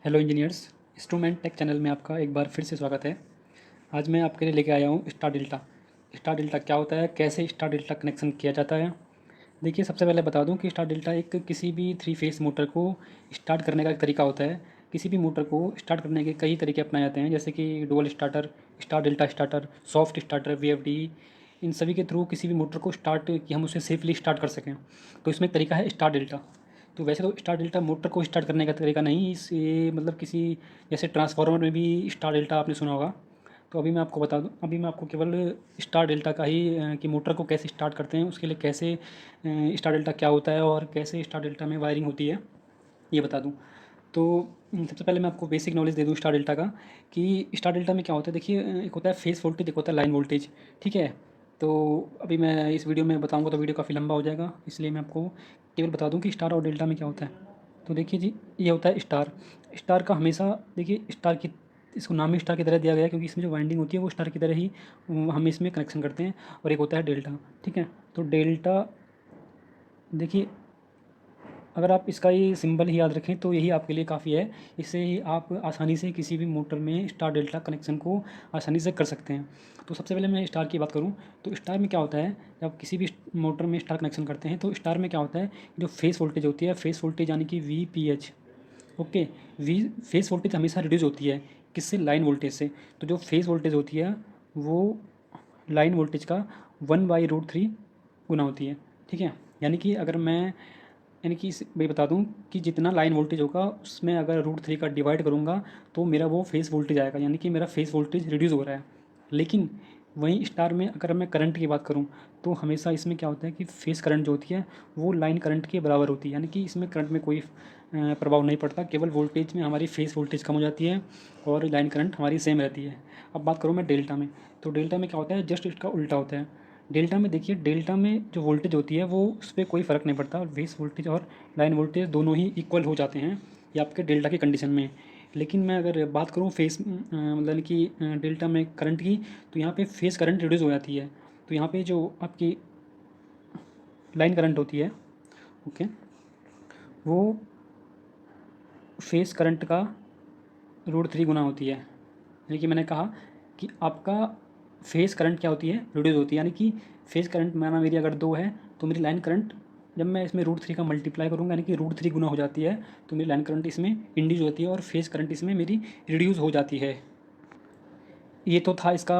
Hello engineers, instrument take channel में आपका एक बार फिर से स्वागत है। आज मैं आपके लिए लेके आया हूँ स्टार डेल्टा। स्टार डेल्टा क्या होता है, कैसे स्टार डेल्टा कनेक्शन किया जाता है। देखिए, सबसे पहले बता दूँ कि स्टार डेल्टा एक किसी भी थ्री फेस मोटर को स्टार्ट करने का एक तरीका होता है। किसी भी मोटर को स्टार्ट करने के कई तरीके अपनाए जाते हैं, जैसे कि dual starter, star delta starter, soft starter, VFD. इन सभी के थ्रू किसी भी मोटर को स्टार्ट कि हम उसे सेफली स्टार्ट कर सकें, तो इसमें एक तरीका है स्टार डेल्टा। तो वैसे तो स्टार डेल्टा मोटर को स्टार्ट करने का तरीका नहीं, इसे मतलब किसी जैसे ट्रांसफार्मर में भी स्टार डेल्टा आपने सुना होगा। तो अभी मैं आपको बता दूँ, अभी मैं आपको केवल स्टार डेल्टा का ही कि मोटर को कैसे स्टार्ट करते हैं, उसके लिए कैसे स्टार डेल्टा क्या होता है और कैसे स्टार डेल्टा में वायरिंग होती है, ये बता दूँ। तो सबसे पहले मैं आपको बेसिक नॉलेज दे दूँ स्टार डेल्टा का कि स्टार डेल्टा में क्या होता है। देखिए, एक होता है फेस वोल्टेज, एक होता है लाइन वोल्टेज, ठीक है। तो अभी मैं इस वीडियो में बताऊंगा तो वीडियो काफ़ी लंबा हो जाएगा, इसलिए मैं आपको केवल बता दूं कि स्टार और डेल्टा में क्या होता है। तो देखिए जी, ये होता है स्टार। स्टार का हमेशा देखिए स्टार की, इसको नाम ही स्टार की तरह दिया गया है क्योंकि इसमें जो वाइंडिंग होती है वो स्टार की तरह ही हम इसमें कनेक्शन करते हैं। और एक होता है डेल्टा, ठीक है। तो डेल्टा देखिए, अगर आप इसका ये सिंबल ही याद रखें तो यही आपके लिए काफ़ी है। इससे ही आप आसानी से किसी भी मोटर में स्टार डेल्टा कनेक्शन को आसानी से कर सकते हैं। तो सबसे पहले मैं स्टार की बात करूं तो स्टार में क्या होता है, जब किसी भी मोटर में स्टार कनेक्शन करते हैं तो स्टार में क्या होता है, जो फेस वोल्टेज होती है, फेस वोल्टेज यानी कि VPH, okay. V phase voltage हमेशा रिड्यूस होती है, किससे, लाइन वोल्टेज से। तो जो फेस वोल्टेज होती है वो लाइन वोल्टेज का 1/√3 गुना होती है, ठीक है। यानी कि अगर मैं, यानी कि मैं बता दूं कि जितना लाइन वोल्टेज होगा उसमें अगर √3 का डिवाइड करूंगा तो मेरा वो फेस वोल्टेज आएगा, यानी कि मेरा फेस वोल्टेज रिड्यूस हो रहा है। लेकिन वहीं स्टार में अगर मैं करंट की बात करूं तो हमेशा इसमें क्या होता है कि फेस करंट जो होती है वो लाइन करंट के बराबर होती है, यानी कि इसमें करंट में कोई प्रभाव नहीं पड़ता, केवल वोल्टेज में हमारी फेस वोल्टेज कम हो जाती है और लाइन करंट हमारी सेम रहती है। अब बात करूँ मैं डेल्टा में, तो डेल्टा में क्या होता है, जस्ट इसका उल्टा होता है। डेल्टा में देखिए, डेल्टा में जो वोल्टेज होती है वो उस पर कोई फ़र्क नहीं पड़ता, फेस वोल्टेज और लाइन वोल्टेज दोनों ही इक्वल हो जाते हैं ये आपके डेल्टा की कंडीशन में। लेकिन मैं अगर बात करूँ फेस मतलब कि डेल्टा में करंट की, तो यहाँ पे फेस करंट रिड्यूस हो जाती है। तो यहाँ पे जो आपकी लाइन करंट होती है, ओके, वो फेस करंट का √3 गुना होती है। यानी कि मैंने कहा कि आपका फेस करंट क्या होती है, रिड्यूस होती है। यानी कि फेस करंट माना मेरी अगर 2 है तो मेरी लाइन करंट जब मैं इसमें √3 का मल्टीप्लाई करूँगा यानी कि √3 गुना हो जाती है, तो मेरी लाइन करंट इसमें इंड्यूस होती है और फेस करंट इसमें मेरी रिड्यूस हो जाती है। ये तो था इसका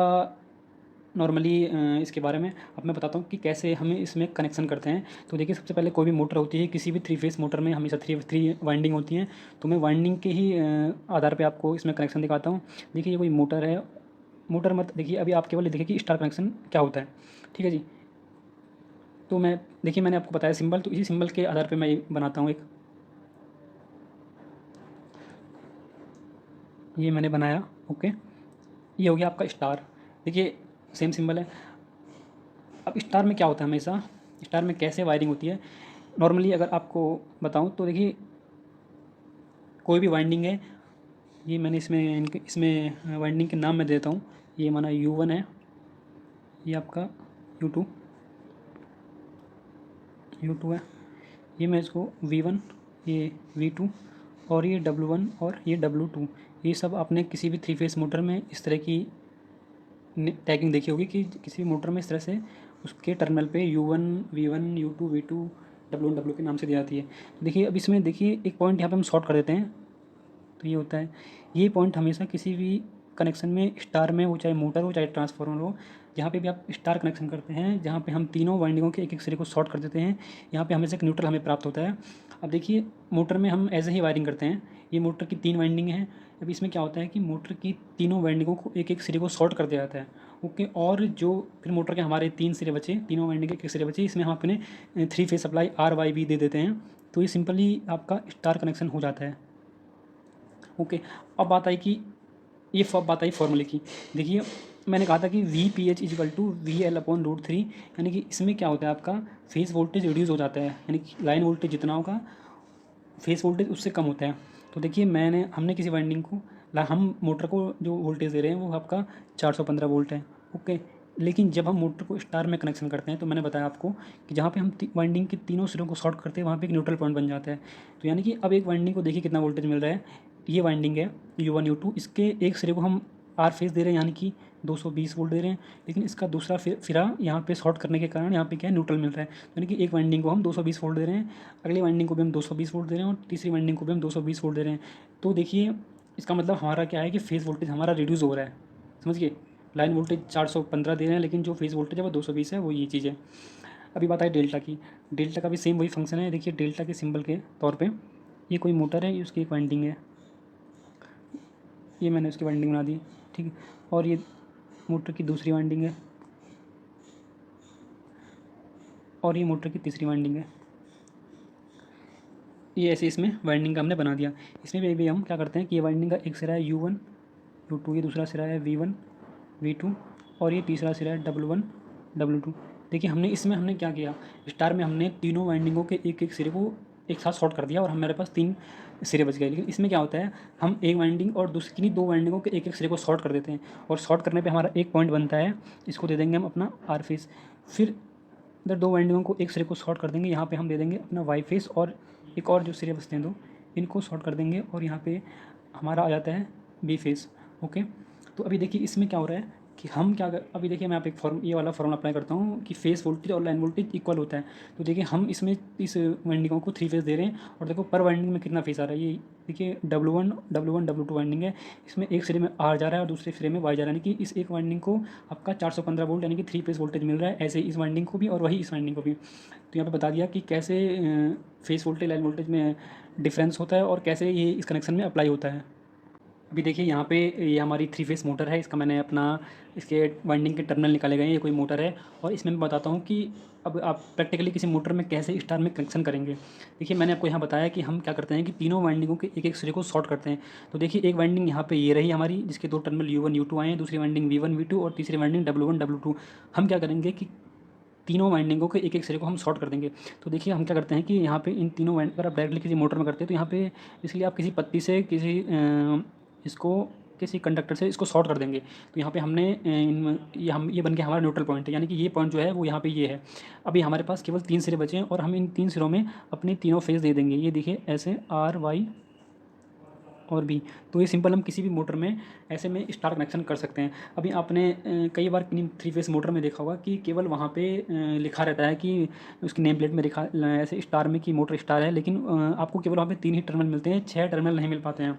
नॉर्मली इसके बारे में। अब मैं बताता हूँ कि कैसे हमें इसमें कनेक्शन करते हैं। तो देखिए, सबसे पहले कोई भी मोटर होती है, किसी भी थ्री फेस मोटर में हमेशा थ्री थ्री वाइंडिंग होती हैं। तो मैं वाइंडिंग के ही आधार पे आपको इसमें कनेक्शन दिखाता हूँ। देखिए, ये कोई मोटर है, मोटर मत देखिए, अभी आप केवल ये देखिए कि स्टार कनेक्शन क्या होता है, ठीक है जी। तो मैं देखिए, मैंने आपको बताया सिंबल, तो इसी सिंबल के आधार पे मैं ये बनाता हूँ एक, ये मैंने बनाया, ओके। ये हो गया आपका स्टार। देखिए, सेम सिंबल है। अब स्टार में क्या होता है, हमेशा स्टार में कैसे वायरिंग होती है, नॉर्मली अगर आपको बताऊं तो देखिए, कोई भी वाइंडिंग है, ये मैंने इसमें वाइंडिंग के नाम मैं देता हूँ। ये माना U1 है, ये आपका U2, U2 है, ये मैं इसको V1, ये V2 और ये W1 और ये W2। ये सब आपने किसी भी थ्री फेस मोटर में इस तरह की टैगिंग देखी होगी कि किसी भी मोटर में इस तरह से उसके टर्मिनल पे U1 V1 U2 V2 W1 W के नाम से दी जाती है। तो देखिए, अब इसमें देखिए एक पॉइंट यहाँ पे हम शॉर्ट कर देते हैं, तो ये होता है, ये पॉइंट हमेशा किसी भी कनेक्शन में स्टार में, वो चाहे मोटर हो चाहे ट्रांसफार्मर हो, जहाँ पे भी आप स्टार कनेक्शन करते हैं, जहाँ पे हम तीनों वाइंडिंगों के एक एक सिरे को शॉर्ट कर देते हैं, यहाँ पे हमेशा एक न्यूट्रल हमें प्राप्त होता है। अब देखिए, मोटर में हम ऐसे ही वायरिंग करते हैं, ये मोटर की 3 वाइंडिंग हैं। अब इसमें क्या होता है कि मोटर की तीनों वाइंडिंगों को एक एक सिरे को शॉर्ट कर दिया जाता है, ओके। और जो फिर मोटर के हमारे 3 सिरे बचे, तीनों वाइंडिंग के एक एक सिरे बचे, इसमें हम अपने 3 फेज सप्लाई RYB दे देते हैं। तो ये सिंपली आपका स्टार कनेक्शन हो जाता है, ओके। अब बात आई कि ये बात आई फॉर्मूले की। देखिए, मैंने कहा था कि VPH इजिकल टू VL/√3, यानी कि इसमें क्या होता है, आपका फेस वोल्टेज रिड्यूस हो जाता है, यानी कि लाइन वोल्टेज जितना होगा फेस वोल्टेज उससे कम होता है। तो देखिए, हमने किसी वाइंडिंग को, हम मोटर को जो वोल्टेज दे रहे हैं वो आपका 415 वोल्ट है, ओके। लेकिन जब हम मोटर को स्टार में कनेक्शन करते हैं तो मैंने बताया आपको कि जहाँ पे हम वाइंडिंग के तीनों सिरों को शॉर्ट करते हैं वहाँ पे एक न्यूट्रल पॉइंट बन जाता है। तो यानी कि अब एक वाइंडिंग को देखिए कितना वोल्टेज मिल रहा है, ये वाइंडिंग है U1 U2, इसके एक सिरे को हम आर फेस दे रहे हैं यानी कि 220 वोल्ट दे रहे हैं, लेकिन इसका दूसरा सिरा यहाँ पे शॉर्ट करने के कारण यहाँ पे क्या है, न्यूट्रल मिल रहा है। यानी कि एक वाइंडिंग को हम 220 वोल्ट दे रहे हैं, अगली वाइंडिंग को भी हम 220 वोल्ट दे रहे हैं और तीसरी वाइंडिंग को भी हम 220 वोल्ट दे रहे हैं। तो देखिए इसका मतलब हमारा क्या है कि फेस वोल्टेज हमारा रिड्यूस हो रहा है, समझिए। लाइन वोल्टेज 415 दे रहे हैं, लेकिन जो फेस वोल्टेज है वो 220 है, वो ये चीज़ है। अभी बात है डेल्टा की। डेल्टा का भी सेम वही फंक्शन है। देखिए डेल्टा के सिंबल के तौर पे ये कोई मोटर है, उसकी एक वाइंडिंग है, ये मैंने उसकी वाइंडिंग बना दी, ठीक है। और ये मोटर की दूसरी वाइंडिंग है और ये मोटर की तीसरी वाइंडिंग है। ये ऐसे इसमें वाइंडिंग का हमने बना दिया। इसमें भी हम क्या करते हैं कि ये वाइंडिंग का एक सिरा है U1 U2, ये दूसरा सिरा है V1 V2 और ये तीसरा सिरा है W1 W2। देखिए हमने क्या किया, स्टार में हमने तीनों वाइंडिंगों के एक एक सिरे को एक साथ शॉर्ट कर दिया और हमारे पास 3 सिरे बच गए। लेकिन इसमें क्या होता है, हम एक वाइंडिंग और दूसरी 2 वाइंडिंगों के एक एक सिरे को शॉर्ट कर देते हैं और शॉर्ट करने पे हमारा एक पॉइंट बनता है, इसको दे देंगे हम अपना आर फेस। फिर इधर 2 वाइंडिंगों को एक सिरे को शॉर्ट कर देंगे, यहाँ पे हम दे देंगे अपना वाई फेस और एक और जो सिरे बचते हैं 2 इनको शॉर्ट कर देंगे और यहाँ पे हमारा आ जाता है बी फेस। ओके, तो अभी देखिए इसमें क्या हो रहा है कि हम क्या कर, अभी देखिए मैं आप एक ये वाला फॉर्मूला अप्लाई करता हूँ कि फेस वोल्टेज और लाइन वोल्टेज इक्वल होता है। तो देखिए हम इसमें इस वाइंडिंगों को 3 फेस दे रहे हैं और देखो पर वाइंडिंग में कितना फेस आ रहा है। ये देखिए W1 W2 वाइंडिंग है, इसमें एक सिरे में आर जा रहा है और दूसरे सिरे में वाई जा रहा है, यानी कि इस एक वाइंडिंग को आपका 415 वोल्ट यानी कि 3 फेस वोल्टेज मिल रहा है। ऐसे ही इस वाइंडिंग को भी और वही इस वाइंडिंग को भी। तो यहाँ पे बता दिया कि कैसे फेस वोल्टेज लाइन वोल्टेज में डिफरेंस होता है और कैसे ये इस कनेक्शन में अप्लाई होता है। अभी देखिए यहाँ पे ये हमारी 3 फेस मोटर है, इसका मैंने अपना इसके वाइंडिंग के टर्मिनल निकाले गए हैं। ये कोई मोटर है और इसमें मैं बताता हूँ कि अब आप प्रैक्टिकली किसी मोटर में कैसे स्टार में कनेक्शन करेंगे। देखिए मैंने आपको यहाँ बताया कि हम क्या करते हैं कि तीनों वाइंडिंगों के एक एक सिरे को शॉर्ट करते हैं। तो देखिए एक वाइंडिंग यहाँ पे ये रही हमारी, जिसके 2 टर्मिनल U1 U2 आए हैं, दूसरी वाइंडिंग V1 V2 और तीसरी वाइंडिंग W1 W2। हम क्या करेंगे कि तीनों वाइंडिंगों के एक एक सिरे को हम शॉर्ट कर देंगे। तो देखिए हम क्या करते हैं कि यहाँ पे इन तीनों वाइंड अगर आप डायरेक्टली किसी मोटर में करते हैं तो यहाँ पे इसलिए आप किसी पत्ती से इसको किसी कंडक्टर से इसको शॉर्ट कर देंगे। तो यहाँ पे हमने ये बन गया हमारा न्यूट्रल पॉइंट है, यानी कि ये पॉइंट जो है वो यहाँ पे ये है। अभी हमारे पास केवल 3 सिरे बचे हैं और हम इन 3 सिरों में अपने तीनों फेस दे देंगे। ये देखिए ऐसे R Y और भी। तो ये सिंपल हम किसी भी मोटर में ऐसे में स्टार कनेक्शन कर सकते हैं। अभी आपने कई बार 3 फेस मोटर में देखा होगा कि केवल वहाँ पे लिखा रहता है कि उसकी नेम प्लेट में लिखा ऐसे स्टार में कि मोटर स्टार है, लेकिन आपको केवल वहाँ पे 3 ही टर्मिनल मिलते हैं, 6 टर्मिनल नहीं मिल पाते हैं।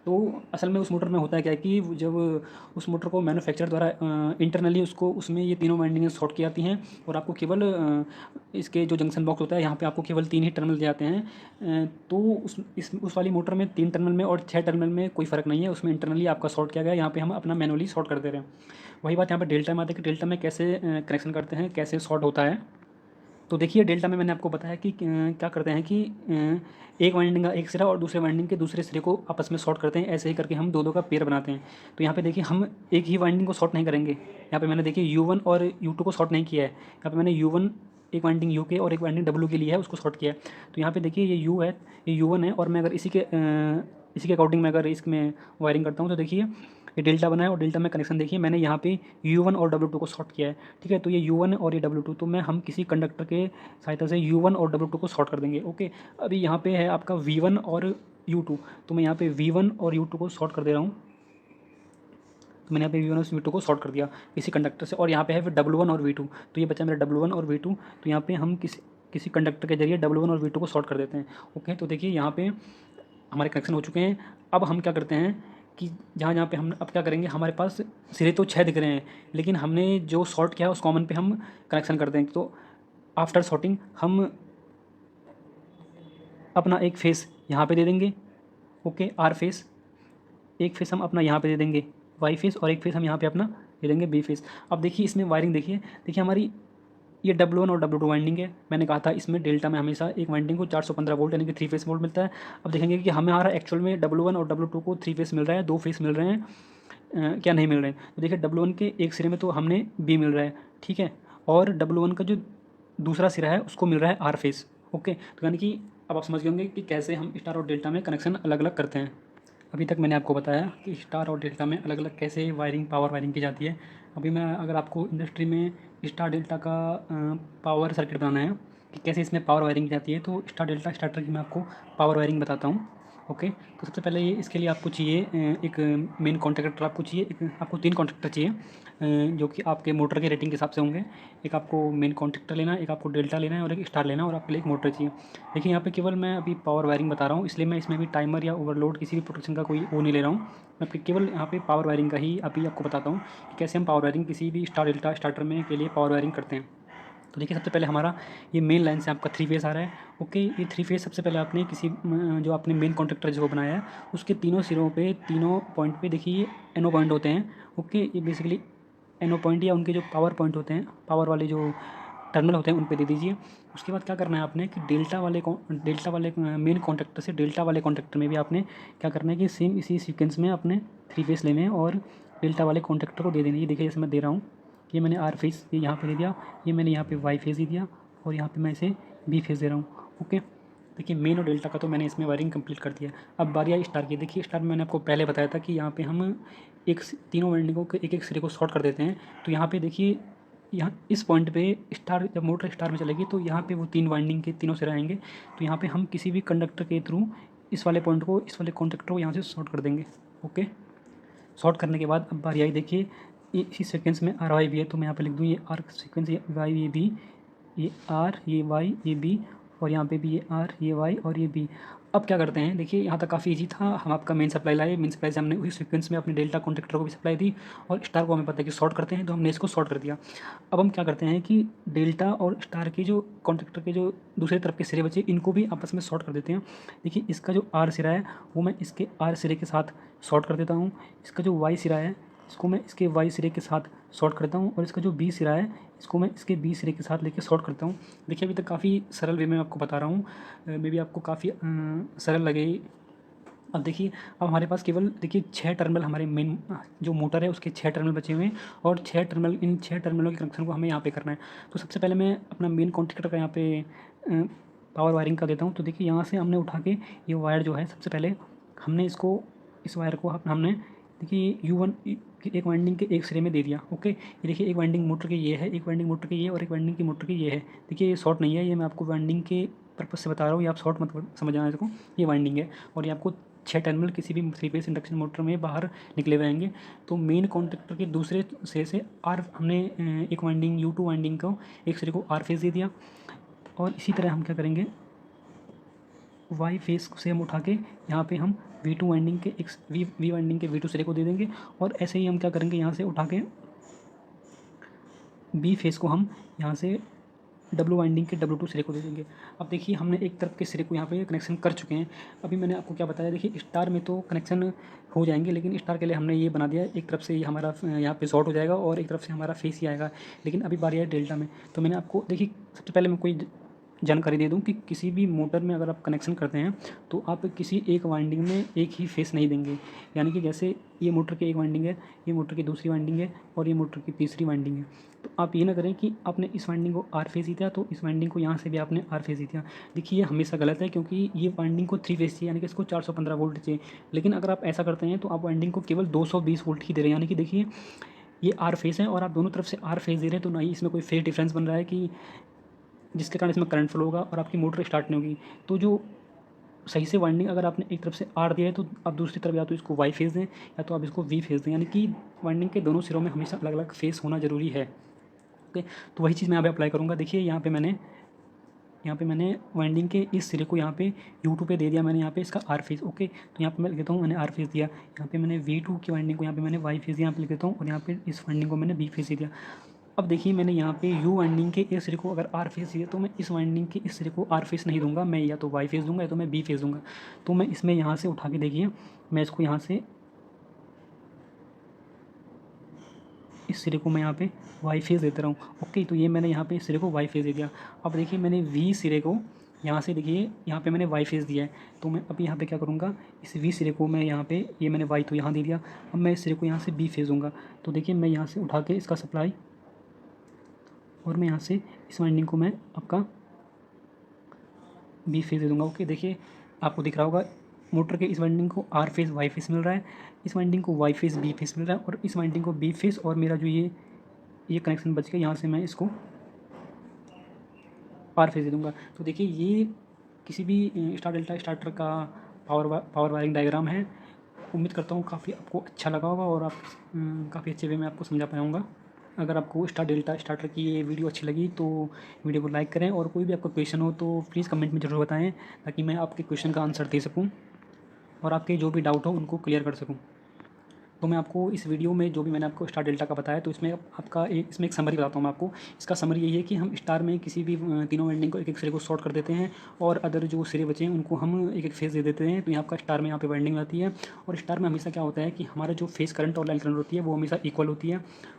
तो असल में उस मोटर में होता है क्या है कि जब उस मोटर को मैन्युफैक्चर द्वारा इंटरनली उसको उसमें ये तीनों वाइंडिंगें शॉर्ट की जाती हैं और आपको केवल इसके जो जंक्शन बॉक्स होता है यहाँ पे आपको केवल 3 ही टर्मिनल दिए जाते हैं। तो उस वाली मोटर में 3 टर्मिनल में और 6 टर्मिनल में कोई फ़र्क नहीं है, उसमें इंटरनली आपका शॉर्ट किया गया है, यहाँ पे हम अपना मैनुअली शॉर्ट कर दे रहे हैं। वही बात यहाँ पे डेल्टा में आती है कि डेल्टा में कैसे कनेक्शन करते हैं, कैसे शॉर्ट होता है। तो देखिए डेल्टा में मैंने आपको बताया कि क्या करते हैं कि एक वाइंडिंग का एक सिरा और दूसरे वाइंडिंग के दूसरे सिरे को आपस में शॉर्ट करते हैं। ऐसे ही करके हम दो का पेयर बनाते हैं। तो यहाँ पे देखिए हम एक ही वाइंडिंग को शॉर्ट नहीं करेंगे। यहाँ पे मैंने देखिए U1 और U2 को शॉर्ट नहीं किया है। यहाँ पे मैंने U1 एक वाइंडिंग U के और एक वाइंडिंग W के लिए है, उसको शॉर्ट किया है। तो यहाँ पे देखिए ये U है, ये U1 है और मैं अगर इसी के अकॉर्डिंग मैं अगर इसमें वायरिंग करता हूँ तो देखिए ये डेल्टा बना है और डेल्टा में कनेक्शन देखिए मैंने यहाँ पे U1 और W2 को शॉर्ट किया है। ठीक है, तो ये U1 है और ये W2, तो मैं हम किसी कंडक्टर के सहायता से U1 और W2 को शॉर्ट कर देंगे। ओके, अभी यहाँ पे है आपका V1 और U2, तो मैं यहाँ पे V1 और U2 को शॉर्ट कर दे रहा हूँ। तो मैंने यहाँ पे V1 और V2 को शॉर्ट कर दिया किसी कंडक्टर से और यहाँ पे है फिर W1 और V2, तो ये बचा मेरा W1 और V2। तो यहाँ पे हम किसी कंडक्टर के जरिए W1 और V2 को शॉर्ट कर देते हैं। ओके, तो देखिए यहाँ पे हमारे कनेक्शन हो चुके हैं। अब हम क्या करते हैं कि जहाँ जहाँ पे हम अब क्या करेंगे, हमारे पास सिरे तो 6 दिख रहे हैं, लेकिन हमने जो शॉर्ट किया है उस कॉमन पे हम कनेक्शन कर देंगे। तो आफ्टर शॉर्टिंग हम अपना एक फेस यहाँ पे दे देंगे, ओके, आर फेस। एक फेस हम अपना यहाँ पे दे देंगे वाई फेस और एक फेस हम यहाँ पे अपना दे देंगे बी फेस। अब देखिए इसमें वायरिंग देखिए हमारी ये W1 और W2 वाइंडिंग है। मैंने कहा था इसमें डेल्टा में हमेशा एक वाइंडिंग को 415 वोल्ट यानी कि 3 फेस वोल्ट मिलता है। अब देखेंगे कि हमारा एक्चुअल में W1 और W2 को 3 फेस मिल रहा है, 2 फेस मिल रहे हैं, क्या नहीं मिल रहे हैं। तो देखिए W1 के एक सिरे में तो हमने B मिल रहा है, ठीक है, और W1 का जो दूसरा सिरा है उसको मिल रहा है आर फेस। ओके, तो यानी कि अब आप समझ गए होंगे कि कैसे हम स्टार और डेल्टा में कनेक्शन अलग अलग करते हैं। अभी तक मैंने आपको बताया कि स्टार और डेल्टा में अलग अलग कैसे वायरिंग पावर वायरिंग की जाती है। अभी मैं अगर आपको इंडस्ट्री में स्टार डेल्टा का पावर सर्किट बनाना है कि कैसे इसमें पावर वायरिंग की जाती है, तो स्टार डेल्टा स्टार्टर की मैं आपको पावर वायरिंग बताता हूँ। ओके, तो सबसे पहले ये इसके लिए आपको चाहिए एक मेन कॉन्टैक्टर आपको चाहिए, आपको 3 कॉन्टैक्टर चाहिए जो कि आपके मोटर के रेटिंग के हिसाब से होंगे। एक आपको मेन कॉन्टैक्टर लेना है, एक आपको डेल्टा लेना है और एक स्टार लेना है और आपके लिए एक मोटर चाहिए। देखिए यहाँ पे केवल मैं अभी पावर वायरिंग बता रहा हूँ, इसलिए मैं इसमें भी टाइमर या ओवरलोड किसी भी प्रोटेक्शन का कोई वो नहीं ले रहा हूँ। मैं केवल यहाँ पे पावर वायरिंग का ही अभी आपको बताता हूँ कि कैसे हम पावर वायरिंग किसी भी स्टार डेल्टा स्टार्टर में के लिए पावर वायरिंग करते हैं। तो देखिए सबसे पहले हमारा ये मेन लाइन से आपका 3 फेज़ आ रहा है। ओके, ये 3 फेज़ सबसे पहले आपने किसी जो आपने मेन कॉन्टैक्टर जो बनाया है उसके तीनों सिरों पे, तीनों पॉइंट पे देखिए ये एनो पॉइंट होते हैं। ओके, ये बेसिकली एनो पॉइंट या उनके जो पावर पॉइंट होते हैं, पावर वाले जो टर्मिनल होते हैं उन पे दे दीजिए। उसके बाद क्या करना है आपने कि डेल्टा वाले मेन कॉन्टैक्टर से डेल्टा वाले कॉन्टैक्टर में भी आपने क्या करना है कि सेम इसी सीक्वेंस में अपने 3 फेज़ लेने हैं और डेल्टा वाले कॉन्टैक्टर को दे देने हैं। ये देखिए जैसे मैं दे रहा हूँ, ये मैंने आर फेज़ ये यहाँ पे दे दिया, ये मैंने यहाँ पे वाई फेज़ दे दिया और यहाँ पे मैं इसे बी फेज़ दे रहा हूँ। ओके, देखिए मेन और डेल्टा का तो मैंने इसमें वायरिंग कंप्लीट कर दिया। अब बारी आई स्टार की। देखिए स्टार में मैंने आपको पहले बताया था कि यहाँ पे हम तीनों वाइंडिंगों के एक एक सिरे को शॉर्ट कर देते हैं। तो यहाँ पे देखिए, यहाँ इस पॉइंट पे स्टार जब मोटर स्टार में चलेगी तो यहाँ पे वो 3 वाइंडिंग के तीनों सिरे आएंगे। तो यहाँ पे हम किसी भी कंडक्टर के थ्रू इस वाले पॉइंट को, इस वाले कॉन्टैक्टर को यहाँ से शॉर्ट कर देंगे। ओके, शॉर्ट करने के बाद अब बारी आई देखिए इसी सीक्वेंस में आर वाई भी है, तो मैं यहाँ पे लिख दूँ ये आर सीक्वेंस, ये वाई ये बी, ये आर ये वाई ये बी और यहाँ पे भी ये आर ये वाई और ये बी। अब क्या करते हैं, देखिए यहाँ तक काफ़ी इजी था। हम आपका मेन सप्लाई लाए, मेन सप्लाई से हमने उसी सीक्वेंस में अपने डेल्टा कॉन्टैक्टर को भी सप्लाई दी और स्टार को हमें पता है कि शॉर्ट करते हैं, तो हमने इसको शॉर्ट कर दिया। अब हम क्या करते हैं कि डेल्टा और स्टार के जो कॉन्टैक्टर के जो दूसरे तरफ के सिरे बचे इनको भी आपस में शॉर्ट कर देते हैं। देखिए इसका जो आर सिरा है वो मैं इसके आर सिरे के साथ शॉर्ट कर देता हूँ। इसका जो वाई सिरा है इसको मैं इसके वाई सिरे के साथ शॉर्ट करता हूँ और इसका जो बी सिरा है इसको मैं इसके बी सिरे के साथ लेके शॉर्ट करता हूँ। देखिए अभी तक काफ़ी सरल वे में आपको बता रहा हूँ, मे बी आपको काफ़ी सरल लगे। अब देखिए, अब हमारे पास केवल देखिए 6 टर्मिनल हमारे मेन जो मोटर है उसके 6 टर्मिनल बचे हुए हैं और 6 टर्मिनल, इन 6 टर्मिनलों के कनेक्शन को हमें यहाँ पे करना है। तो सबसे पहले मैं अपना मेन कॉन्टैक्टर का यहाँ पे पावर वायरिंग कर देता हूँ। तो देखिए यहाँ से हमने उठा के ये वायर जो है सबसे पहले हमने इसको, इस वायर को हमने देखिए U1 एक वाइंडिंग के एक सिरे में दे दिया। ओके, ये देखिए एक वाइंडिंग मोटर की ये है, एक वाइंडिंग मोटर की ये और एक वाइंडिंग की मोटर की ये है। देखिए ये शॉर्ट नहीं है, ये मैं आपको वाइंडिंग के पर्पज़ से बता रहा हूँ, ये आप शॉर्ट मत समझना इसको, ये वाइंडिंग है और ये आपको 6 टर्मिनल किसी भी 3 फेस इंडक्शन मोटर में बाहर निकले हुए आएंगे। तो मेन कॉन्टैक्टर के दूसरे सिरे से आर हमने एक वाइंडिंग U2 वाइंडिंग को एक सिरे को आर फेस दे दिया और इसी तरह हम क्या करेंगे, वाई फेस से हम उठा के यहाँ पे हम V2 वाइंडिंग के एक वी वाइंडिंग के V2 सिरे को दे देंगे और ऐसे ही हम क्या करेंगे, यहाँ से उठा के बी फेस को हम यहाँ से W वाइंडिंग के W2 सिरे को दे देंगे। अब देखिए हमने एक तरफ के सिरे को यहाँ पे कनेक्शन कर चुके हैं। अभी मैंने आपको क्या बताया, देखिए स्टार में तो कनेक्शन हो जाएंगे, लेकिन स्टार के लिए हमने ये बना दिया एक तरफ से ये हमारा यहाँ पे शॉर्ट हो जाएगा और एक तरफ से हमारा फेस ही आएगा। लेकिन अभी बारी है डेल्टा में, तो मैंने आपको देखिए सबसे पहले मैं कोई जानकारी दे दूं कि किसी भी मोटर में अगर आप कनेक्शन करते हैं तो आप किसी एक वाइंडिंग में एक ही फेस नहीं देंगे। यानी कि जैसे ये मोटर की एक वाइंडिंग है, ये मोटर की दूसरी वाइंडिंग है और ये मोटर की तीसरी वाइंडिंग है, तो आप ये ना करें कि आपने इस वाइंडिंग को आर फेस ही दिया तो इस वाइंडिंग को यहाँ से भी आपने आर फेस ही दिया। देखिए ये हमेशा गलत है, क्योंकि ये वाइंडिंग को 3 फेस चाहिए, यानी कि इसको 415 वोल्ट चाहिए। लेकिन अगर आप ऐसा करते हैं तो आप वाइंडिंग को केवल 220 वोल्ट ही दे रहे हैं। यानी कि देखिए ये आर फेस है और आप दोनों तरफ से आर फेस दे रहे हैं, तो ना ही इसमें कोई फेस डिफरेंस बन रहा है कि जिसके कारण इसमें करंट फ्लो होगा और आपकी मोटर स्टार्ट नहीं होगी। तो जो सही से वाइंडिंग अगर आपने एक तरफ से आर दिया है तो आप दूसरी तरफ या तो इसको वाई फेस दें या तो आप इसको वी फेस दें, यानी कि वाइंडिंग के दोनों सिरों में हमेशा अलग अलग फेस होना ज़रूरी है। ओके, तो वही चीज़ मैं यहाँ पे अप्लाई करूँगा। देखिए यहाँ पे मैंने वाइंडिंग के इस सिरे को यहाँ पे U2 पे दे दिया, मैंने यहाँ पे इसका आर फेस। ओके, तो यहाँ पे मैं लिख देता हूँ मैंने आर फेस दिया, यहाँ पे मैंने V2 की वाइंडिंग को यहाँ पे मैंने वाई फेस दिया, यहाँ पे लिख देता हूँ और यहाँ पे इस वाइंडिंग को मैंने बी फेस दिया। अब देखिए मैंने यहाँ पे U वाइंडिंग के इस सिरे को अगर आर फेस दिया तो मैं इस वाइंडिंग के इस सिरे को आर फेस नहीं दूंगा, मैं या तो वाई फेस दूंगा या तो मैं बी फेस दूंगा। तो मैं इसमें यहाँ से उठा के देखिए मैं इसको यहाँ से इस सिरे को मैं यहाँ पे वाई फेस देता रहा हूँ। ओके, तो ये मैंने यहाँ पे इस सिरे को वाई फेस दे दिया। अब देखिए मैंने वी सिरे को यहाँ से देखिए यहाँ पे मैंने वाई फेस दिया है, तो मैं अब यहाँ पे क्या करूँगा, इस वी सिरे को मैं यहाँ पे ये मैंने वाई तो यहाँ दे दिया, अब मैं इस सिरे को यहाँ से बी फेस दूँगा। तो देखिए मैं यहाँ से उठा के इसका सप्लाई और मैं यहाँ से इस वाइंडिंग को मैं आपका बी फेस दे दूँगा। ओके, देखिए आपको दिख रहा होगा मोटर के इस वाइंडिंग को आर फेस वाई फेस मिल रहा है, इस वाइंडिंग को वाई फेस बी फेस मिल रहा है और इस वाइंडिंग को बी फेस, और मेरा जो ये कनेक्शन बच गया यहाँ से मैं इसको आर फेस दे दूँगा। तो देखिए ये किसी भी स्टार डेल्टा स्टार्टर का पावर वायरिंग डायग्राम है। उम्मीद करता हूँ काफ़ी आपको अच्छा लगा होगा और आप काफ़ी अच्छे वे में आपको समझा पाऊँगा। अगर आपको स्टार डेल्टा स्टार्टर की ये वीडियो अच्छी लगी तो वीडियो को लाइक करें, और कोई भी आपका क्वेश्चन हो तो प्लीज़ कमेंट में ज़रूर बताएं, ताकि मैं आपके क्वेश्चन का आंसर दे सकूं और आपके जो भी डाउट हो उनको क्लियर कर सकूं। तो मैं आपको इस वीडियो में जो भी मैंने आपको स्टार डेल्टा का बताया, तो इसमें एक समरी बताता हूँ मैं आपको। इसका समरी यही है कि हम स्टार में किसी भी तीनों वाइंडिंग को एक एक सिरे को शॉर्ट कर देते हैं, और अदर जो सिरे बचे हैं उनको हम एक एक फेज़ दे देते हैं। तो यहाँ आपका स्टार में यहाँ पे वाइंडिंग आती है, और स्टार में हमेशा क्या होता है कि हमारा जो फेज़ करंट और लाइन करंट होती है वो हमेशा इक्वल होती है।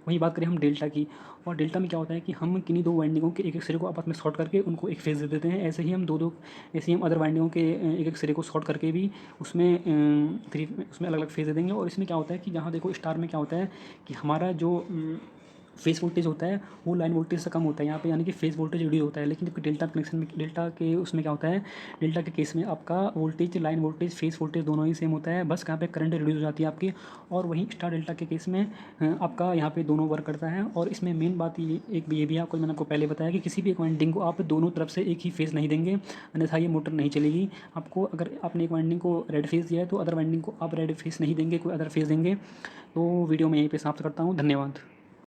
वहीं बात करें हम डेल्टा की, और डेल्टा में क्या होता है कि हम किन्हीं दो वाइंडिंगों के एक एक सिरे को आपस में शॉर्ट करके उनको एक फेज़ दे देते हैं। ऐसे ही हम अदर वाइंडिंगों के एक एक सिरे को शॉर्ट करके भी उसमें उसमें अलग अलग फेज़ दे देंगे। और इसमें क्या होता है कि जहाँ देखो स्टार में क्या होता है कि हमारा जो फेस वोल्टेज होता है वो लाइन वोल्टेज से कम होता है यहाँ पे, यानी कि फेस वोल्टेज रिड्यूस होता है। लेकिन जबकि डेल्टा कनेक्शन में, डेल्टा के उसमें क्या होता है, डेल्टा के केस में आपका voltage, line voltage, phase voltage दोनों ही सेम होता है, बस यहाँ पे करंट रिड्यूस हो जाती है आपकी। और वहीं स्टार डेल्टा के केस में आपका यहाँ पे दोनों वर्क करता है। और इसमें मेन बात ये भी है, आपको मैंने आपको पहले बताया कि किसी भी एक वाइंडिंग को आप दोनों तरफ से एक ही फेज़ नहीं देंगे, अन्यथा ये मोटर नहीं चलेगी। आपको अगर आपने एक वाइंडिंग को रेड फेज़ दिया है तो अदर वाइंडिंग को आप रेड फेज़ नहीं देंगे, कोई अदर फेज़ देंगे। तो वीडियो में यहीं पे समाप्त करता हूँ। धन्यवाद।